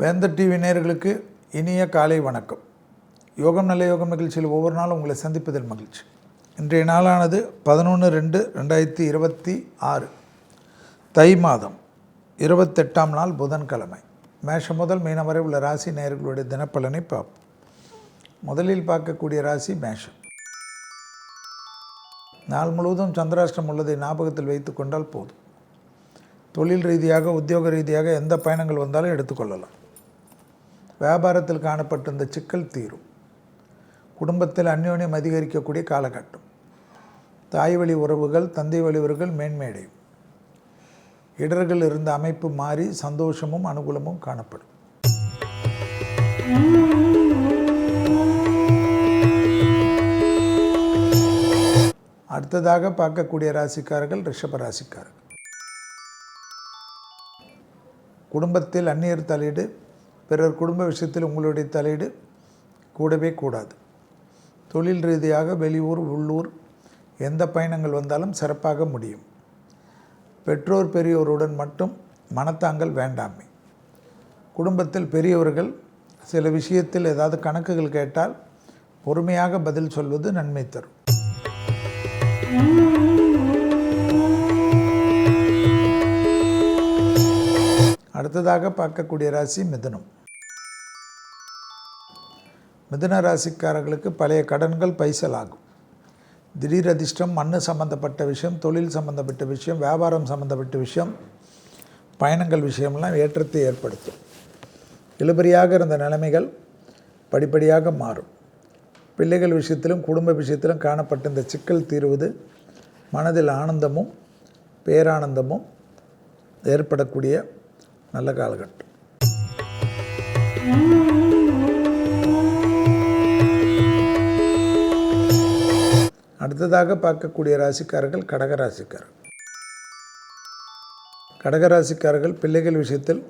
வேந்தர் டிவி நேயர்களுக்கு இனிய காலை வணக்கம். யோகம் நல்ல யோகம் நிகழ்ச்சியில் ஒவ்வொரு நாளும் உங்களை சந்திப்பதில் மகிழ்ச்சி. இன்றைய நாளானது 11/2/2026 தை மாதம் 28ஆம் நாள் புதன்கிழமை. மேஷம் முதல் மீனம் வரை உள்ள ராசி நேயர்களுடைய தினப்பலனை பார்ப்போம். முதலில் பார்க்கக்கூடிய ராசி மேஷம். நாள் முழுவதும் சந்திராஷ்டம் உள்ளதை ஞாபகத்தில் வைத்து கொண்டால் போதும். தொழில் ரீதியாக உத்தியோக ரீதியாக எந்த பயணங்கள் வந்தாலும் எடுத்துக்கொள்ளலாம். வியாபாரத்தில் காணப்பட்டிருந்த சிக்கல் தீரும். குடும்பத்தில் அந்யோன்யம் அதிகரிக்கக்கூடிய காலகட்டம். தாய் வழி உறவுகள் தந்தை வழி உறவுகள் மேன்மையடையும். இடர்கள் இருந்த அமைப்பு மாறி சந்தோஷமும் அனுகூலமும் காணப்படும். அடுத்ததாக பார்க்கக்கூடிய ராசிக்காரர்கள் ரிஷப ராசிக்காரர்கள். குடும்பத்தில் அந்நியர் தலையீடு, பிறர் குடும்ப விஷயத்தில் உங்களுடைய தலையீடு கூடவே கூடாது. தொழில் ரீதியாக வெளியூர் உள்ளூர் எந்த பயணங்கள் வந்தாலும் சிறப்பாக முடியும். பெற்றோர் பெரியோருடன் மட்டும் மனத்தாங்கல் வேண்டாமே. குடும்பத்தில் பெரியவர்கள் சில விஷயத்தில் ஏதாவது கணக்குகள் கேட்டால் பொறுமையாக பதில் சொல்வது நன்மை தரும். அடுத்ததாக பார்க்கக்கூடிய ராசி மிதுனம். மிதுன ராசிக்காரர்களுக்கு பழைய கடன்கள் பைசலாகும். திடீர் அதிர்ஷ்டம், மண்ணு சம்மந்தப்பட்ட விஷயம், தொழில் சம்மந்தப்பட்ட விஷயம், வியாபாரம் சம்மந்தப்பட்ட விஷயம், பயணங்கள் விஷயம்லாம் ஏற்றத்தை ஏற்படுத்தும். இழுபறியாக இருந்த நிலைமைகள் படிப்படியாக மாறும். பிள்ளைகள் விஷயத்திலும் குடும்ப விஷயத்திலும் காணப்பட்ட இந்த சிக்கல் தீர்வது மனதில் ஆனந்தமும் பேரானந்தமும் ஏற்படக்கூடிய நல்ல காலகட்டம். அடுத்ததாக பார்க்கக்கூடிய ராசிக்காரர்கள் கடகராசிக்காரர்கள். கடகராசிக்காரர்கள் பிள்ளைகள் விஷயத்தில்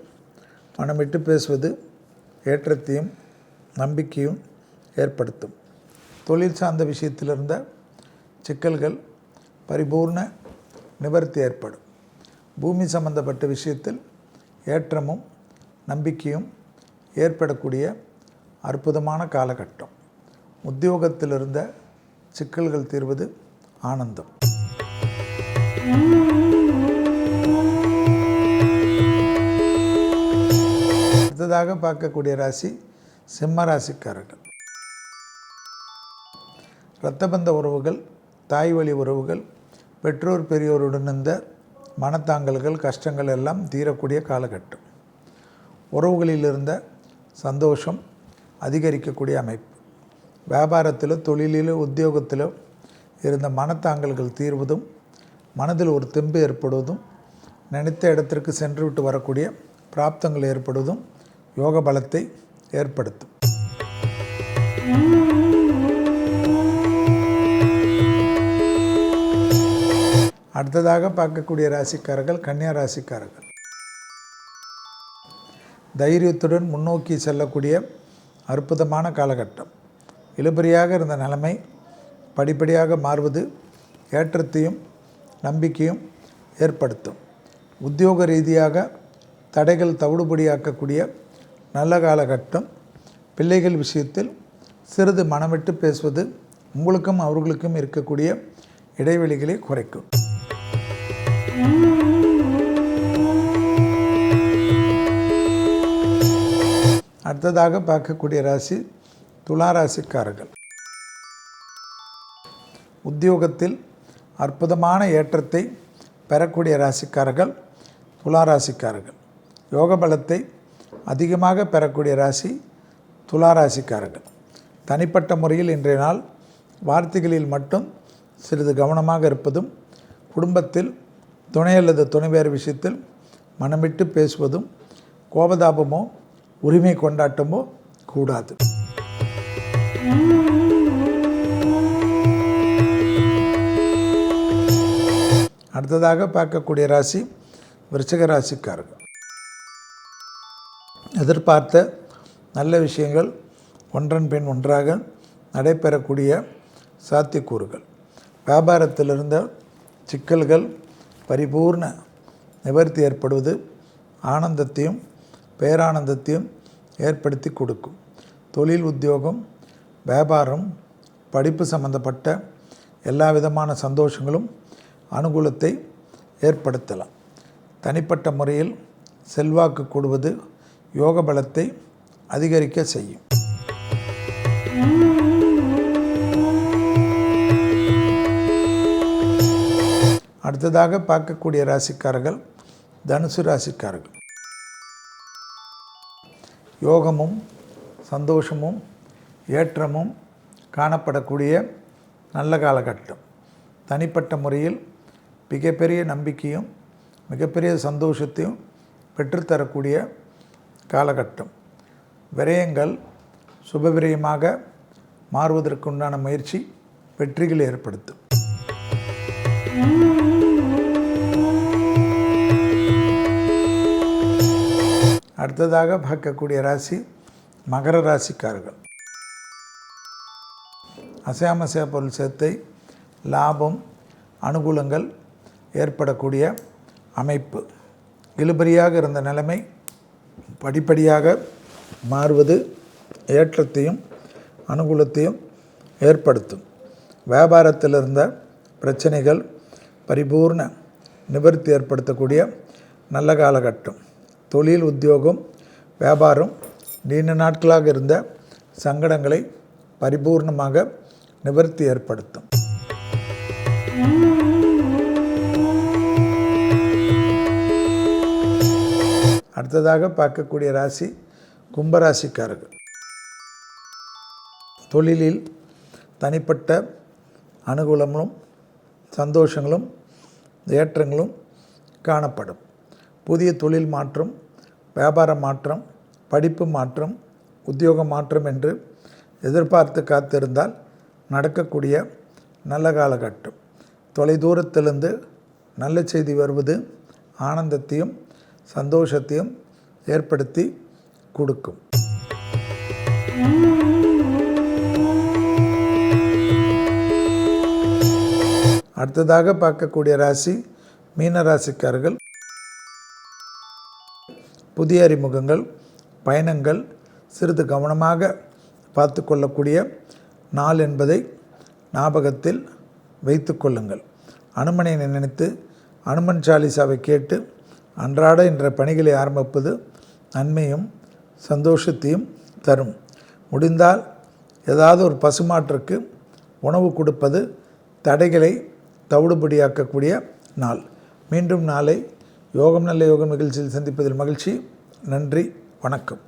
மனம் விட்டு பேசுவது ஏற்றத்தையும் நம்பிக்கையும் ஏற்படுத்தும். தொழில் சார்ந்த விஷயத்தில் இருந்த சிக்கல்கள் பரிபூர்ண நிவர்த்தி ஏற்படும். பூமி சம்பந்தப்பட்ட விஷயத்தில் ஏற்றமும் நம்பிக்கையும் ஏற்படக்கூடிய அற்புதமான காலகட்டம். உத்தியோகத்தில் இருந்த சிக்கல்கள் தீர்வது ஆனந்தம். அடுத்ததாக பார்க்கக்கூடிய ராசி சிம்ம ராசிக்காரர்கள். இரத்தபந்த உறவுகள், தாய் வழி உறவுகள், பெற்றோர் பெரியோருடன் இருந்த மனத்தாங்கல்கள் கஷ்டங்கள் எல்லாம் தீரக்கூடிய காலகட்டம். உறவுகளில் இருந்த சந்தோஷம் அதிகரிக்கக்கூடிய அமைப்பு. வியாபாரத்திலோ தொழிலிலோ உத்தியோகத்திலோ இருந்த மனத்தாங்கல்கள் தீர்வதும் மனதில் ஒரு தெம்பு ஏற்படுவதும் நினைத்த இடத்திற்கு சென்று விட்டு வரக்கூடிய பிராப்தங்கள் ஏற்படுவதும் யோக பலத்தை ஏற்படுத்தும். அடுத்ததாக பார்க்கக்கூடிய ராசிக்காரர்கள் கன்னியா ராசிக்காரர்கள். தைரியத்துடன் முன்னோக்கி செல்லக்கூடிய அற்புதமான காலகட்டம். இழுபறியாக இருந்த நிலைமை படிப்படியாக மாறுவது ஏற்றத்தையும் நம்பிக்கையும் ஏற்படுத்தும். உத்தியோக ரீதியாக தடைகள் தவிடுபடியாக்கக்கூடிய நல்ல காலகட்டம். பிள்ளைகள் விஷயத்தில் சிறிது மனமிட்டு பேசுவது உங்களுக்கும் அவர்களுக்கும் இருக்கக்கூடிய இடைவெளிகளை குறைக்கும். அடுத்ததாக பார்க்கக்கூடிய ராசி துலா ராசிக்காரர்கள். உத்தியோகத்தில் அற்புதமான ஏற்றத்தை பெறக்கூடிய ராசிக்காரர்கள் துலா ராசிக்காரர்கள். யோக பலத்தை அதிகமாக பெறக்கூடிய ராசி துலா ராசிக்காரர்கள். தனிப்பட்ட முறையில் இன்றைய நாள் வார்த்தைகளில் மட்டும் சிறிது கவனமாக இருப்பதும், குடும்பத்தில் துணை அல்லது துணைவேறு விஷயத்தில் மனமிட்டு பேசுவதும், கோபதாபமோ உரிமை கொண்டாட்டமோ கூடாது. அடுத்ததாக பார்க்கக்கூடிய ராசி விருச்சிக ராசிக்காரர்கள். எதிர்பார்த்த நல்ல விஷயங்கள் ஒன்றன் பின் ஒன்றாக நடைபெறக்கூடிய சாத்தியக்கூறுகள். வியாபாரத்தில் இருந்த சிக்கல்கள் பரிபூர்ண நிவர்த்தி ஏற்படுவது ஆனந்தத்தையும் பேரானந்தத்தையும் ஏற்படுத்தி கொடுக்கும். தொழில், உத்தியோகம், வியாபாரம், படிப்பு சம்பந்தப்பட்ட எல்லா விதமான சந்தோஷங்களும் அனுகூலத்தை ஏற்படுத்தலாம். தனிப்பட்ட முறையில் செல்வாக்கு கூடுவது யோக பலத்தை அதிகரிக்க செய்யும். அடுத்ததாக பார்க்கக்கூடிய ராசிக்காரர்கள் தனுசு ராசிக்காரர்கள். யோகமும் சந்தோஷமும் ஏற்றமும் காணப்படக்கூடிய நல்ல காலகட்டம். தனிப்பட்ட முறையில் மிகப்பெரிய நம்பிக்கையும் மிகப்பெரிய சந்தோஷத்தையும் பெற்றுத்தரக்கூடிய காலகட்டம். விரயங்கள் சுபவிரயமாக மாறுவதற்குண்டான முயற்சி வெற்றிகளை ஏற்படுத்தும். அடுத்ததாக பார்க்கக்கூடிய ராசி மகர ராசிக்காரர்கள். அசையாமசையா பொருள் சேர்த்தை, லாபம், அனுகூலங்கள் ஏற்படக்கூடிய அமைப்பு. இழுபறியாக இருந்த நிலைமை படிப்படியாக மாறுவது ஏற்றத்தையும் அனுகூலத்தையும் ஏற்படுத்தும். வியாபாரத்தில் இருந்த பிரச்சனைகள் பரிபூர்ண நிவர்த்தி ஏற்படுத்தக்கூடிய நல்ல காலகட்டம். தொழில், உத்தியோகம், வியாபாரம் நீண்ட நாட்களாக இருந்த சங்கடங்களை பரிபூர்ணமாக நிவர்த்தி ஏற்படுத்தும். அடுத்ததாக பார்க்கக்கூடிய ராசி கும்பராசிக்காரர்கள். தொழிலில் தனிப்பட்ட அனுகூலங்களும் சந்தோஷங்களும் ஏற்றங்களும் காணப்படும். புதிய தொழில் மாற்றம், வியாபார மாற்றம், படிப்பு மாற்றம், உத்தியோக மாற்றம் என்று எதிர்பார்த்து காத்திருந்தால் நடக்கக்கூடிய நல்ல காலகட்டம். தொலைதூரத்திலிருந்து நல்ல செய்தி வருவது ஆனந்தத்தையும் சந்தோஷத்தையும் ஏற்படுத்தி கொடுக்கும். அடுத்ததாக பார்க்கக்கூடிய ராசி மீன ராசிக்காரர்கள். புதிய அறிமுகங்கள், பயணங்கள் சிறிது கவனமாக பார்த்து கொள்ளக்கூடிய நாள் என்பதை ஞாபகத்தில் வைத்து கொள்ளுங்கள். அனுமனை நினைத்து அனுமன் சாலிசாவை கேட்டு அன்றாட என்ற பணிகளை ஆரம்பிப்பது நன்மையும் சந்தோஷத்தையும் தரும். முடிந்தால் ஏதாவது ஒரு பசுமாற்றுக்கு உணவு கொடுப்பது தடைகளை தவிடுபடியாக்கக்கூடிய நாள். மீண்டும் நாளை யோகம் நல்ல யோகம் நிகழ்ச்சியில் சந்திப்பதில் மகிழ்ச்சி. நன்றி, வணக்கம்.